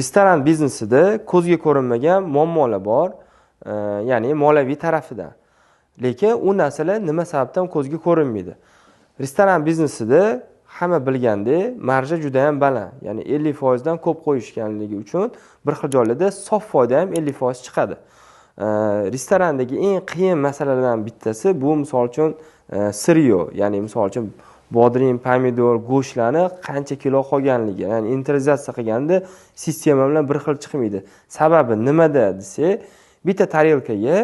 Restoran biznesida ko'zga ko'rinmagan muammolar bor, ya'ni moliyaviy tarafidan. Lekin u narsalar nima sababdan ko'zga ko'rinmaydi? Restoran biznesida hamma bilgandek, marja juda ham baland, ya'ni 50% dan ko'p qo'yishganligi uchun bir xil joylarda sof foyda ham 50% chiqadi. Restorandagi eng qiyin masalalardan bittasi bu misol uchun siryo, ya'ni misol uchun bodring, pomidor, go'shtlarni qancha kilo qolganligi, ya'ni inventorizatsiya qilganda sistema bilan bir xil chiqmaydi. Sababi nimada desak, bitta tarelkaga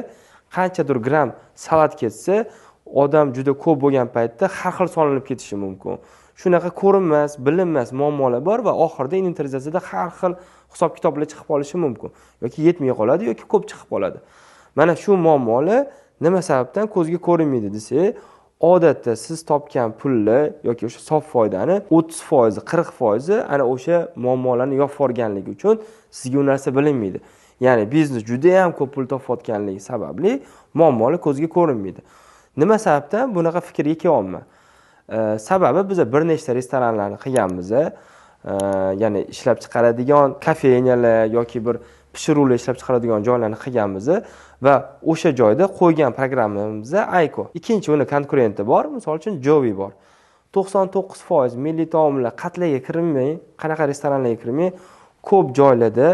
qanchadir gram salat ketsa, odam juda ko'p bo'lgan paytda har xil solinib ketishi mumkin. Shunaqa ko'rinmas, bilinmas muammolar bor va oxirida inventorizatsiyada har xil hisob-kitoblar chiqib qolishi mumkin. Yoki yetmay qoladi yoki ko'p chiqib qoladi. Mana shu muammolar nima sababdan ko'zga ko'rinmaydi desak, odatda siz topgan pulni yoki o'sha sof foydani 30%, 40% ana o'sha muammolarni yopib yuborganligi uchun sizga u narsa bilinmaydi. Ya'ni biznes juda ham ko'p pul topayotganligi sababli muammolar ko'zga ko'rinmaydi. Nima sababdan bunaqa fikrga kelyapman? Sababi biz bir nechta restoranlarni qilganmiz, ya'ni ishlab chiqaradigan kafenalar yoki bir pishiruvlar ishlab chiqaradigan joylarni qilganmiz va o'sha joyda qo'ygan programmamiz Ayko. Ikkinchi uni konkurenti bor, misol uchun Jovi bor. 99% milliy taomlar qatlarga kirmay, qanaqa restoranlarga kirmay, ko'p joylarda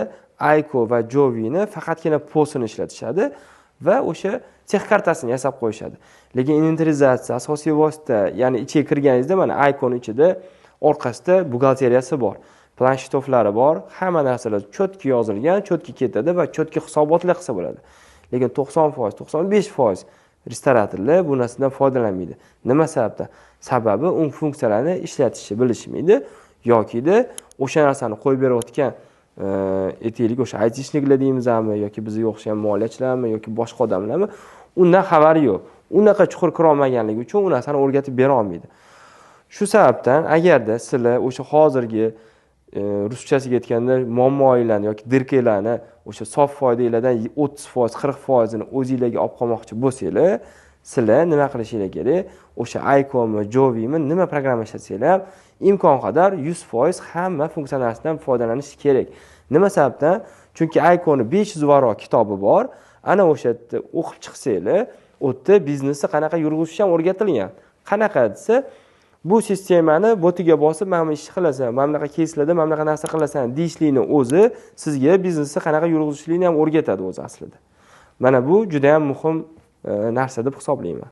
Ayko va Jovini faqatgina posini ishlatishadi va o'sha sex kartasini yasab qo'yishadi. Lekin inventorizatsiya, asosiy vosita, ya'ni ichiga kirganingizda mana Aykoning ichida orqasida buxgalteriyasi bor. Planshetovlari bor, hamma narsalar cho'tki yozilgan, cho'tki ketadi va cho'tki hisobotlar qilsa bo'ladi. Lekin 90%, 95% restoratorlar bu narsadan foydalanmaydi. Nima sababdan? Sababi u funksiyalarni ishlatishni bilishmaydi yokida o'sha narsani qo'yib berayotgan aytaylik o'sha aytishliklar deymizmi yoki bizga o'xshagan moliyachilarmi yoki boshqa odamlarmi, undan xabari yo'q. Unaqa chuqur kira olmaganligi uchun u narsani o'rgatib bera olmaydi. Shu sababdan agarda sizlar o'sha hozirgi ruschasiga aytganda muammolarni yoki dirklarni o'sha sof foydalardan 30%, 40% ni o'zingizlarga olib qolmoqchi bo'lsanglar, sizlar nima qilishinglar kerak? O'sha Aykomi, Jovimi nima programma ishlatsangiz, imkon qadar 100% hamma funksiyalaridan foydalanish kerak. Nima sababdan? Chunki Aykoning 500 varroq kitobi bor. Ana o'sha yerda o'qib chiqsanglar, u yerda biznesni qanaqa yurg'izish ham o'rgatilgan. Qanaqa desa, bu sistemani botiga bosib, mana bu ishni qilasan, mana bunaqa keyslarda mana bunaqa narsa qilasan deyishlikni o'zi sizga biznesni qanaqa yurg'izishlikni ham o'rgatadi o'zi aslida. Mana bu juda ham muhim narsa deb hisoblayman.